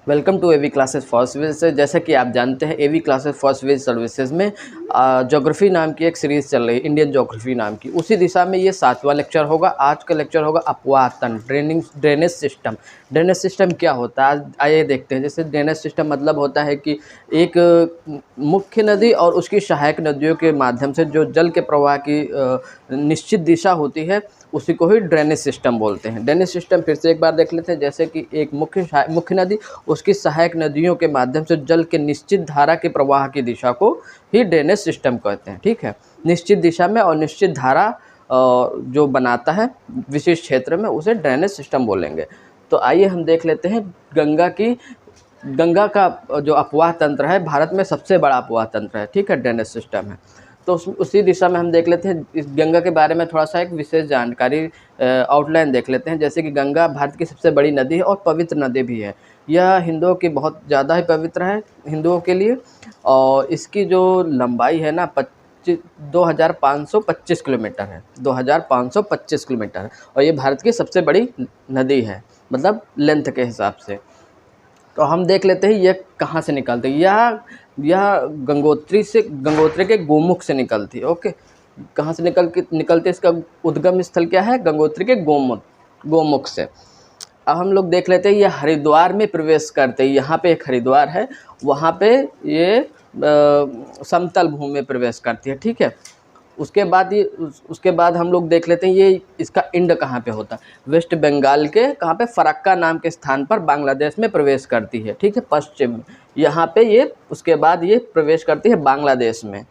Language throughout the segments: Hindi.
Welcome to AV classes for civil से। जैसा कि आप जानते हैं, AV classes for civil services में ज्योग्राफी नाम की एक सीरीज़ चल रही है, इंडियन ज्योग्राफी नाम की। उसी दिशा में ये 7वां लेक्चर होगा। आज का लेक्चर होगा अपवाह तंत्र, ड्रेनेज सिस्टम। ड्रेनेज सिस्टम क्या होता है, आइए देखते हैं। जैसे ड्रेनेज सिस्टम मतलब होता है कि एक मुख्य नदी और उसकी सहायक नदियों के माध्यम से जो जल के प्रवाह की निश्चित दिशा होती है, उसी को ही ड्रेनेज सिस्टम बोलते हैं। ड्रेनेज सिस्टम फिर से एक बार देख लेते हैं। जैसे कि एक मुख्य नदी, उसकी सहायक नदियों के माध्यम से जल के निश्चित धारा के प्रवाह की दिशा को ही ड्रेनेज सिस्टम कहते हैं। ठीक है, निश्चित दिशा में और निश्चित धारा जो बनाता है विशेष क्षेत्र में, उसे ड्रेनेज सिस्टम बोलेंगे। तो आइए हम देख लेते हैं गंगा का जो अपवाह तंत्र है, भारत में सबसे बड़ा अपवाह तंत्र है। ठीक है, ड्रेनेज सिस्टम है। तो उसी दिशा में हम देख लेते हैं। इस गंगा के बारे में थोड़ा सा एक विशेष जानकारी आउटलाइन देख लेते हैं। जैसे कि गंगा भारत की सबसे बड़ी नदी है और पवित्र नदी भी है। यह हिंदुओं की बहुत ज़्यादा ही पवित्र है हिंदुओं के लिए। और इसकी जो लंबाई है ना 2525 किलोमीटर है। 2525 किलोमीटर है और ये भारत की सबसे बड़ी नदी है, मतलब लेंथ के हिसाब से। तो हम देख लेते हैं ये कहाँ से निकलती है। यह गंगोत्री के गोमुख से निकलती है। ओके, कहाँ से निकलती है, इसका उद्गम स्थल क्या है, गंगोत्री के गोमुख से। अब हम लोग देख लेते हैं ये हरिद्वार में प्रवेश करते हैं। यहाँ पे एक हरिद्वार है, वहाँ पे ये समतल भूमि में प्रवेश करती है। ठीक है, उसके बाद हम लोग देख लेते हैं ये इसका इंड कहाँ पे होता है। वेस्ट बंगाल के कहाँ पे, फरक्का नाम के स्थान पर बांग्लादेश में प्रवेश करती है। ठीक है, पश्चिम में यहाँ पे ये, उसके बाद ये प्रवेश करती है बांग्लादेश में।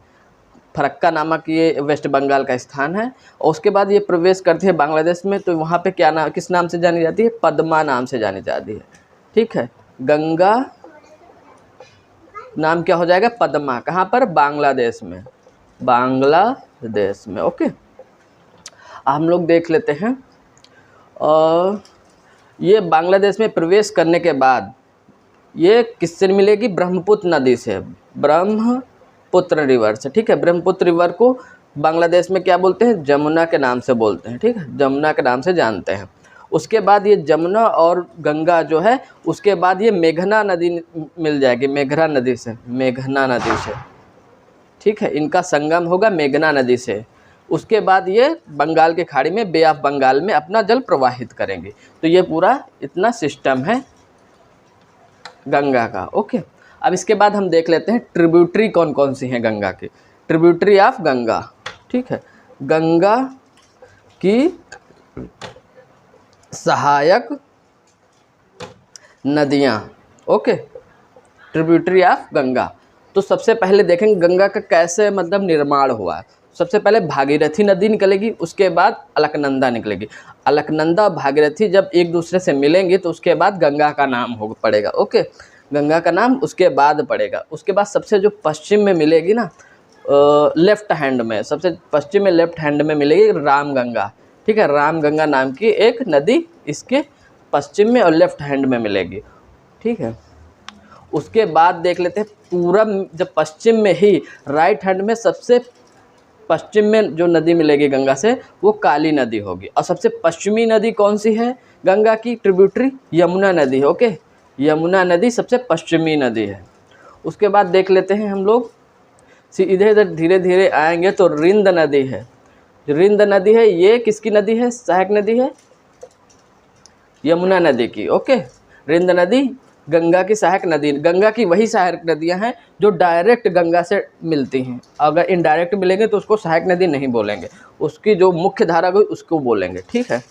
फरक्का नामक ये वेस्ट बंगाल का स्थान है और उसके बाद ये प्रवेश करती है बांग्लादेश में। तो वहाँ पे किस नाम से जानी जाती है, पद्मा नाम से जानी जाती है। ठीक है, गंगा नाम क्या हो जाएगा, पद्मा। कहाँ पर, बांग्लादेश में, बांग्लादेश में। ओके, हम लोग देख लेते हैं। और ये बांग्लादेश में प्रवेश करने के बाद ये किससे मिलेगी, ब्रह्मपुत्र नदी से, ब्रह्मपुत्र रिवर से। ठीक है, ब्रह्मपुत्र रिवर को बांग्लादेश में क्या बोलते हैं, जमुना के नाम से बोलते हैं। ठीक है, जमुना के नाम से जानते हैं। उसके बाद ये जमुना और गंगा जो है, उसके बाद ये मेघना नदी मिल जाएगी, मेघना नदी से। ठीक है, इनका संगम होगा मेघना नदी से। उसके बाद ये बंगाल के खाड़ी में, बे ऑफ बंगाल में अपना जल प्रवाहित करेंगे। तो ये पूरा इतना सिस्टम है गंगा का। ओके, अब इसके बाद हम देख लेते हैं ट्रिब्यूटरी कौन कौन सी हैं गंगा की। Tributary of Ganga. ठीक है, गंगा की सहायक नदियाँ। Okay, tributary of Ganga. तो सबसे पहले देखेंगे गंगा का कैसे मतलब निर्माण हुआ है। सबसे पहले भागीरथी नदी निकलेगी, उसके बाद अलकनंदा निकलेगी। अलकनंदा भागीरथी जब एक दूसरे से मिलेंगे तो उसके बाद गंगा का नाम पड़ेगा। ओके, गंगा का नाम उसके बाद पड़ेगा। उसके बाद सबसे जो पश्चिम में मिलेगी ना, लेफ्ट हैंड में, सबसे पश्चिम में लेफ्ट हैंड में मिलेगी रामगंगा। ठीक है, रामगंगा नाम की एक नदी इसके पश्चिम में और लेफ्ट हैंड में मिलेगी। ठीक है, उसके बाद देख लेते हैं पूरब, जब पश्चिम में ही राइट हैंड में सबसे पश्चिम में जो नदी मिलेगी गंगा से, वो काली नदी होगी। और सबसे पश्चिमी नदी कौन सी है गंगा की ट्रिब्यूटरी, यमुना नदी है। ओके, यमुना नदी सबसे पश्चिमी नदी है। उसके बाद देख लेते हैं हम लोग, इधर इधर धीरे धीरे आएंगे तो रिंद नदी है। रिंद नदी है, ये किसकी नदी है, सहायक नदी है यमुना नदी की। ओके, रिंद नदी गंगा की सहायक नदी, गंगा की वही सहायक नदियां हैं जो डायरेक्ट गंगा से मिलती हैं। अगर इनडायरेक्ट मिलेंगे तो उसको सहायक नदी नहीं बोलेंगे, उसकी जो मुख्य धारा हुई उसको बोलेंगे। ठीक है,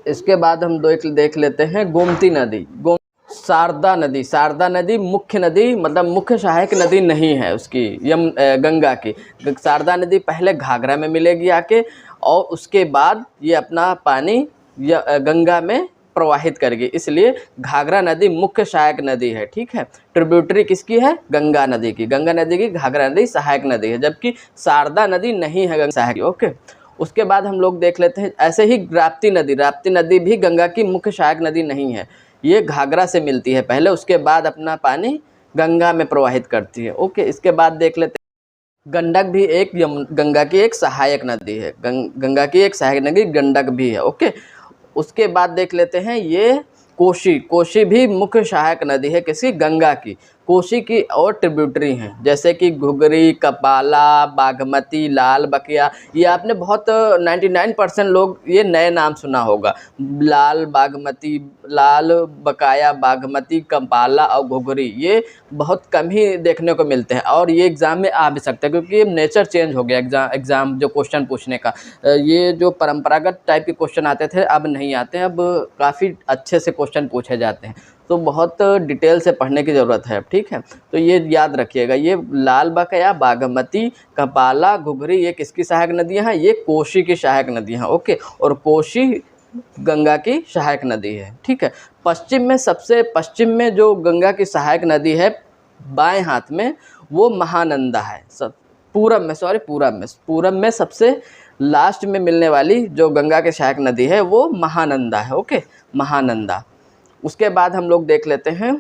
इसके बाद हम देख लेते हैं गोमती नदी, शारदा नदी मुख्य नदी, मतलब मुख्य सहायक नदी नहीं है उसकी, गंगा की। शारदा नदी पहले घाघरा में मिलेगी आके, और उसके बाद ये अपना पानी गंगा में प्रवाहित करेगी, इसलिए घाघरा नदी मुख्य सहायक नदी है। ठीक है, ट्रिब्यूटरी किसकी है, गंगा नदी की। गंगा नदी की घाघरा नदी सहायक नदी है, जबकि शारदा नदी नहीं है गंगा सहायक। ओके, उसके बाद हम लोग देख लेते हैं ऐसे ही राप्ती नदी भी गंगा की मुख्य सहायक नदी नहीं है, ये घाघरा से मिलती है पहले, उसके बाद अपना पानी गंगा में प्रवाहित करती है। ओके, इसके बाद देख लेते हैं गंडक भी एक गंगा की एक सहायक नदी है, गंगा की एक सहायक नदी गंडक भी है। ओके, उसके बाद देख लेते हैं ये कोशी, कोशी भी मुख्य सहायक नदी है किसी, गंगा की। कोशी की और ट्रिब्यूटरी हैं जैसे कि घुघरी, कपाला, बागमती, लाल बकिया। ये आपने बहुत 99% लोग ये नए नाम सुना होगा। लाल बागमती, लाल बकाया, बागमती, कपाला और घुघरी, ये बहुत कम ही देखने को मिलते हैं और ये एग्ज़ाम में आ भी सकते हैं क्योंकि ये नेचर चेंज हो गया एग्ज़ाम जो क्वेश्चन पूछने का। ये जो परंपरागत टाइप के क्वेश्चन आते थे अब नहीं आते हैं, अब काफ़ी अच्छे से क्वेश्चन पूछे जाते हैं, तो बहुत डिटेल से पढ़ने की ज़रूरत है। ठीक है, तो ये याद रखिएगा, ये लाल बकाया, बागमती, कपाला, घुघरी ये किसकी सहायक नदियाँ हैं? ये कोशी की सहायक नदियाँ हैं। ओके, और कोशी गंगा की सहायक नदी है। ठीक है, पश्चिम में सबसे पश्चिम में जो गंगा की सहायक नदी है बाएं हाथ में, वो महानंदा है। पूरब में सबसे लास्ट में मिलने वाली जो गंगा की सहायक नदी है वो महानंदा है। ओके, महानंदा। उसके बाद हम लोग देख लेते हैं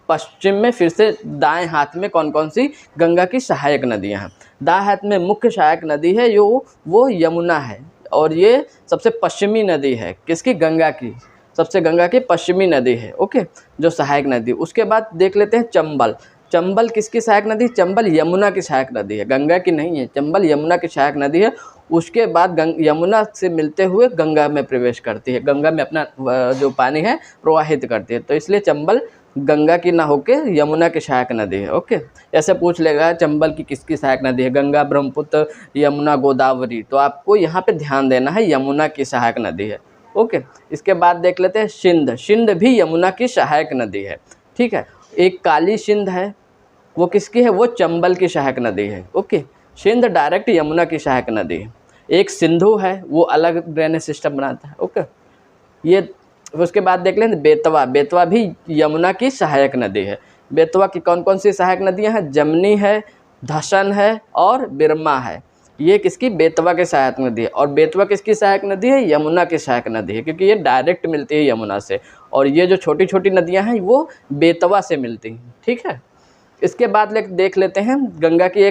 पश्चिम में फिर से दाएं हाथ में कौन कौन सी गंगा की सहायक नदियां हैं। दाएं हाथ में मुख्य सहायक नदी है वो यमुना है और ये सबसे पश्चिमी नदी है किसकी? गंगा की। सबसे गंगा की पश्चिमी नदी है। ओके, जो सहायक नदी। उसके बाद देख लेते हैं चंबल। चंबल किसकी सहायक नदी? चंबल यमुना की सहायक नदी है, गंगा की नहीं है। चंबल यमुना की सहायक नदी है। उसके बाद यमुना से मिलते हुए गंगा में प्रवेश करती है, गंगा में अपना जो पानी है प्रवाहित करती है, तो इसलिए चंबल गंगा की ना होके यमुना की सहायक नदी है। ओके, ऐसे पूछ लेगा चंबल की किसकी सहायक नदी है? गंगा, ब्रह्मपुत्र, यमुना, गोदावरी, तो आपको यहाँ पे ध्यान देना है यमुना की सहायक नदी है। ओके, इसके बाद देख लेते हैं सिंध। सिंध भी यमुना की सहायक नदी है। ठीक है, एक काली सिंध है, वो किसकी है? वो चंबल की सहायक नदी है। ओके, सिंध डायरेक्ट यमुना की सहायक नदी है। एक सिंधु है, वो अलग ड्रेनेज सिस्टम बनाता है। ओके, ये उसके बाद देख लें बेतवा। बेतवा भी यमुना की सहायक नदी है। बेतवा की कौन कौन सी सहायक नदियां हैं? जमनी है, धसन है और बिरमा है। ये किसकी? बेतवा की सहायक नदी है। और बेतवा किसकी सहायक नदी है? यमुना की सहायक नदी है, क्योंकि ये डायरेक्ट मिलती है यमुना से, और ये जो छोटी छोटी नदियाँ हैं वो बेतवा से मिलती हैं। ठीक है, इसके बाद देख लेते हैं गंगा की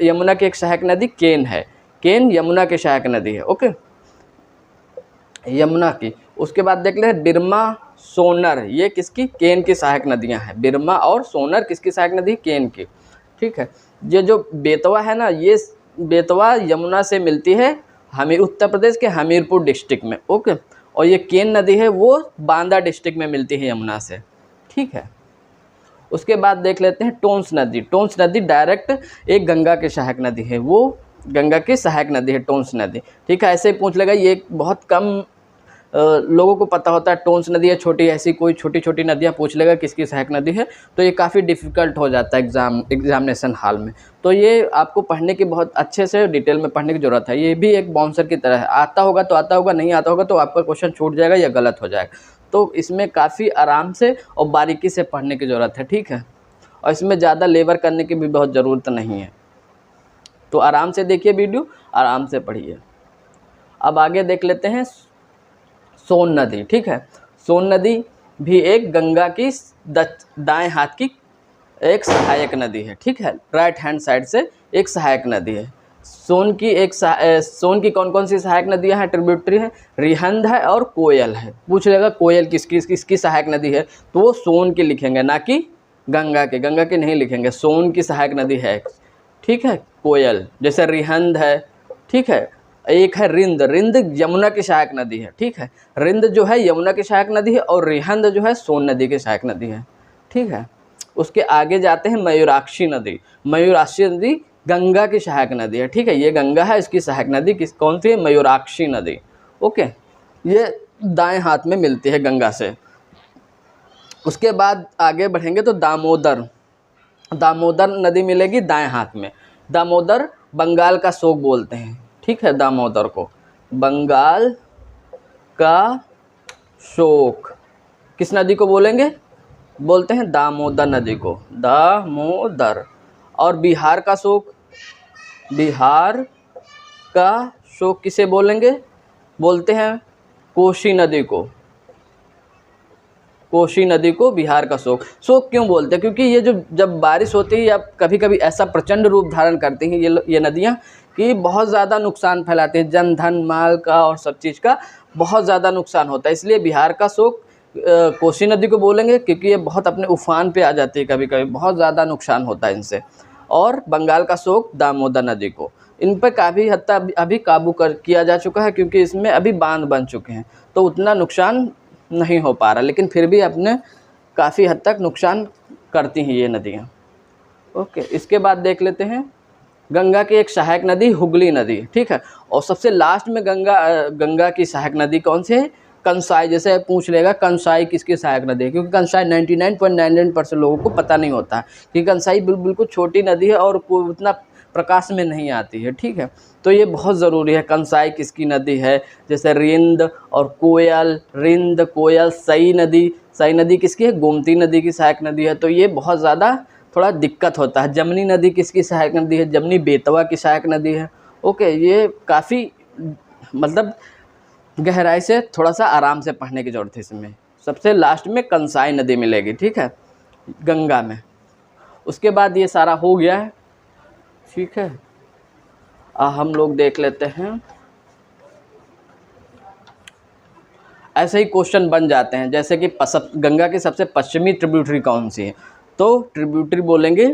यमुना की एक सहायक नदी केन है। केन यमुना की सहायक नदी है। ओके, यमुना की। उसके बाद देख लेते हैं बिरमा, सोनर, ये किसकी? केन की सहायक नदियां हैं। बिरमा और सोनर किसकी सहायक नदी? केन की। ठीक है, ये जो बेतवा है ना, ये बेतवा यमुना से मिलती है उत्तर प्रदेश के हमीरपुर डिस्ट्रिक्ट में। ओके, और ये केन नदी है वो बांदा डिस्ट्रिक्ट में मिलती है यमुना से। ठीक है, उसके बाद देख लेते हैं टोंस नदी। टोंस नदी डायरेक्ट एक गंगा की सहायक नदी है, वो गंगा की सहायक नदी है टोंस नदी। ठीक है, ऐसे ही पूछ लेगा, ये बहुत कम लोगों को पता होता है टोंस नदी है छोटी, ऐसी कोई छोटी छोटी नदियाँ पूछ लेगा किसकी सहायक नदी है, तो ये काफ़ी डिफ़िकल्ट हो जाता है एग्जामिनेशन हॉल में। तो ये आपको पढ़ने की बहुत अच्छे से डिटेल में पढ़ने की ज़रूरत है। ये भी एक बाउंसर की तरह है, आता होगा तो आता होगा, नहीं आता होगा तो आपका क्वेश्चन छूट जाएगा या गलत हो जाएगा। तो इसमें काफ़ी आराम से और बारीकी से पढ़ने की ज़रूरत है। ठीक है, और इसमें ज़्यादा लेबर करने की भी बहुत ज़रूरत नहीं है, तो आराम से देखिए वीडियो, आराम से पढ़िए। अब आगे देख लेते हैं सोन नदी। ठीक है, सोन नदी भी एक गंगा की दाएं हाथ की एक सहायक नदी है। ठीक है, राइट हैंड साइड से एक सहायक नदी है। सोन की कौन कौन सी सहायक नदियां हैं? ट्रिब्यूटरी है, रिहंद है और कोयल है। पूछ लेगा कोयल किसकी सहायक नदी है, तो वो सोन की लिखेंगे, ना कि गंगा की नहीं लिखेंगे, सोन की सहायक नदी है। ठीक है, कोयल। जैसे रिहंद है। ठीक है, एक है रिंद। रिंद यमुना की सहायक नदी है। ठीक है, रिंद जो है यमुना की सहायक नदी है और रिहंद जो है सोन नदी की सहायक नदी है। ठीक है, उसके आगे जाते हैं मयूराक्षी नदी। मयूराक्षी नदी गंगा की सहायक नदी है। ठीक है, ये गंगा है, इसकी सहायक नदी कौन सी है? मयूराक्षी नदी। ओके, ये दाएं हाथ में मिलती है गंगा से। उसके बाद आगे बढ़ेंगे तो दामोदर नदी मिलेगी दाएं हाथ में। दामोदर बंगाल का शोक बोलते हैं। ठीक है, दामोदर को बंगाल का शोक किस नदी को बोलते हैं? दामोदर नदी को, दामोदर। और बिहार का शोक किसे बोलते हैं? कोसी नदी को। कोसी नदी को बिहार का शोक क्यों बोलते हैं? क्योंकि ये जब बारिश होती है या कभी कभी ऐसा प्रचंड रूप धारण करती हैं ये नदियाँ कि बहुत ज़्यादा नुकसान फैलाते हैं, जन धन माल का और सब चीज़ का बहुत ज़्यादा नुकसान होता है, इसलिए बिहार का शोक कोसी नदी को बोलेंगे क्योंकि ये बहुत अपने उफान पे आ जाती है, कभी कभी बहुत ज़्यादा नुकसान होता है इनसे। और बंगाल का शोक दामोदर नदी को, इन पर काफ़ी हद तक अभी काबू किया जा चुका है क्योंकि इसमें अभी बांध बन चुके हैं, तो उतना नुकसान नहीं हो पा रहा, लेकिन फिर भी अपने काफ़ी हद तक नुकसान करती हैं ये नदियाँ। ओके, इसके बाद देख लेते हैं गंगा की एक सहायक नदी हुगली नदी, ठीक है। और सबसे लास्ट में गंगा की सहायक नदी कौन सी है? कंसाई। जैसे पूछ लेगा कंसाई किसकी सहायक नदी है, क्योंकि कंसाई 99.99% लोगों को पता नहीं होता है कि कंसाई बिल्कुल छोटी नदी है और उतना प्रकाश में नहीं आती है, ठीक है। तो ये बहुत ज़रूरी है, कंसाई किसकी नदी है। जैसे रिंद और कोयल, रिंद कोयल, सई नदी किसकी है? गोमती नदी की सहायक नदी है। तो ये बहुत ज़्यादा थोड़ा दिक्कत होता है। जमनी नदी किसकी सहायक नदी है? जमनी बेतवा की सहायक नदी है। ओके, ये काफ़ी मतलब गहराई से थोड़ा सा आराम से पढ़ने की ज़रूरत है इसमें। सबसे लास्ट में कंसाई नदी मिलेगी, ठीक है, गंगा में। उसके बाद ये सारा हो गया है, ठीक है। हम लोग देख लेते हैं, ऐसे ही क्वेश्चन बन जाते हैं, जैसे कि गंगा की सबसे पश्चिमी ट्रिब्यूटरी कौन सी है? तो ट्रिब्यूटरी बोलेंगे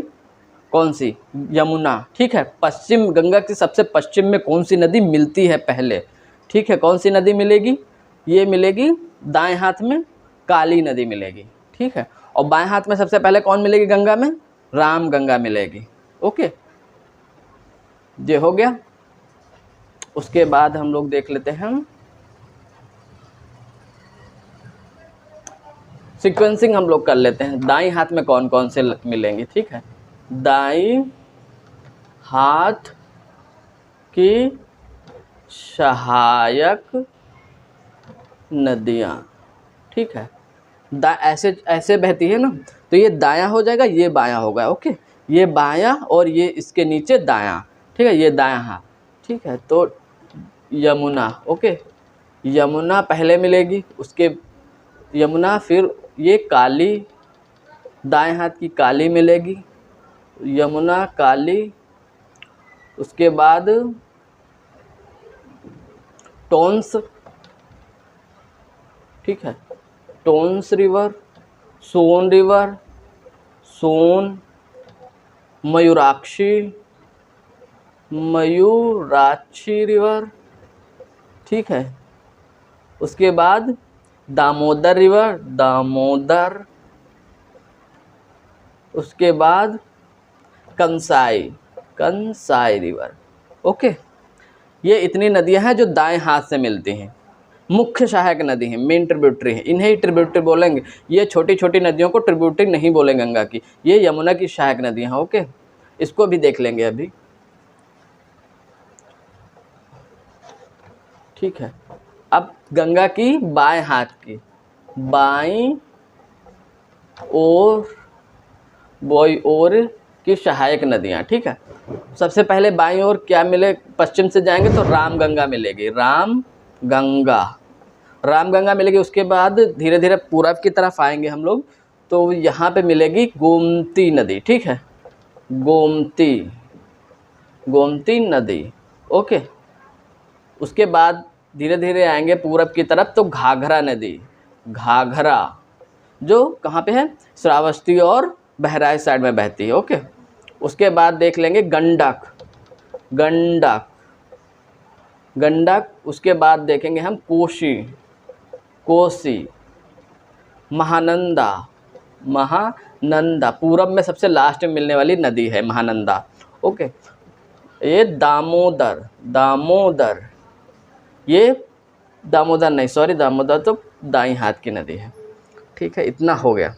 कौन सी? यमुना, ठीक है। पश्चिम, गंगा की सबसे पश्चिम में कौन सी नदी मिलती है पहले? ठीक है, कौन सी नदी मिलेगी? ये मिलेगी दाएं हाथ में काली नदी मिलेगी, ठीक है। और बाएं हाथ में सबसे पहले कौन मिलेगी गंगा में? राम गंगा मिलेगी। ओके, ये हो गया। उसके बाद हम लोग देख लेते हैं सीक्वेंसिंग, हम लोग कर लेते हैं दाईं हाथ में कौन कौन से मिलेंगे, ठीक है। दाईं हाथ की सहायक नदियाँ, ठीक है। ऐसे बहती है ना, तो ये दायां हो जाएगा, ये बायां होगा। ओके, ये बायां और ये इसके नीचे दायां, ठीक है, ये दायां हाथ, ठीक है। तो यमुना, ओके, यमुना पहले मिलेगी, उसके यमुना, फिर ये काली, दाएं हाथ की काली मिलेगी, यमुना काली। उसके बाद टोंस, ठीक है, टोंस रिवर, सोन रिवर, सोन, मयूराक्षी रिवर, ठीक है। उसके बाद दामोदर रिवर, दामोदर। उसके बाद कंसाई रिवर। ओके, ये इतनी नदियां हैं जो दाएं हाथ से मिलती हैं, मुख्य सहायक नदी हैं, मेन ट्रिब्यूटरी हैं, इन्हें ही ट्रिब्यूटरी बोलेंगे। ये छोटी छोटी नदियों को ट्रिब्यूटरी नहीं बोलेंगे गंगा की, ये यमुना की सहायक नदियां हैं। ओके, इसको भी देख लेंगे अभी, ठीक है। अब गंगा की बाएं हाथ की, बाईं ओर की सहायक नदियाँ, ठीक है। सबसे पहले बाईं ओर क्या मिले? पश्चिम से जाएंगे तो रामगंगा मिलेगी, रामगंगा मिलेगी। उसके बाद धीरे धीरे पूरब की तरफ आएंगे हम लोग, तो यहाँ पे मिलेगी गोमती नदी, ठीक है, गोमती नदी। ओके, उसके बाद धीरे धीरे आएंगे पूरब की तरफ, तो घाघरा नदी, जो कहाँ पे है? श्रावस्ती और बहराइच साइड में बहती है। ओके, उसके बाद देख लेंगे गंडक। उसके बाद देखेंगे हम कोसी, महानंदा, पूरब में सबसे लास्ट में मिलने वाली नदी है महानंदा। ओके, ये दामोदर, ये दामोदर तो दाईं हाथ की नदी है, ठीक है। इतना हो गया,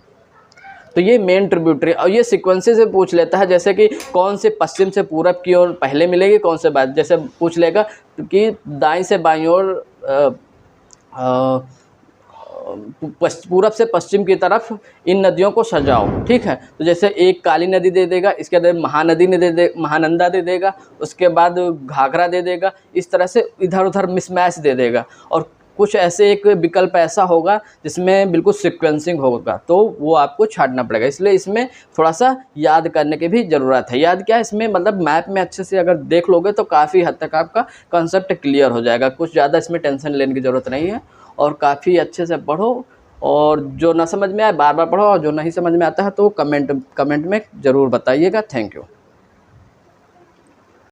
तो ये मेन ट्रिब्यूटरी। और ये सीक्वेंसेस से पूछ लेता है, जैसे कि कौन से पश्चिम से पूरब की ओर पहले मिलेगी, कौन से बाद। जैसे पूछ लेगा कि दाईं से बाईं ओर, पूरब से पश्चिम की तरफ इन नदियों को सजाओ, ठीक है। तो जैसे एक काली नदी दे देगा, इसके बाद महानंदा दे देगा, उसके बाद घाघरा दे देगा, इस तरह से इधर उधर मिसमैच दे देगा। और कुछ ऐसे एक विकल्प ऐसा होगा जिसमें बिल्कुल सीक्वेंसिंग होगा, तो वो आपको छांटना पड़ेगा। इसलिए इसमें थोड़ा सा याद करने की भी ज़रूरत है। याद क्या है इसमें, मतलब मैप में अच्छे से अगर देख लोगे तो काफ़ी हद तक आपका कॉन्सेप्ट क्लियर हो जाएगा। कुछ ज़्यादा इसमें टेंशन लेने की ज़रूरत नहीं है, और काफ़ी अच्छे से पढ़ो और जो ना समझ में आए बार बार पढ़ो, और जो नहीं समझ में आता है तो कमेंट में ज़रूर बताइएगा। Thank you.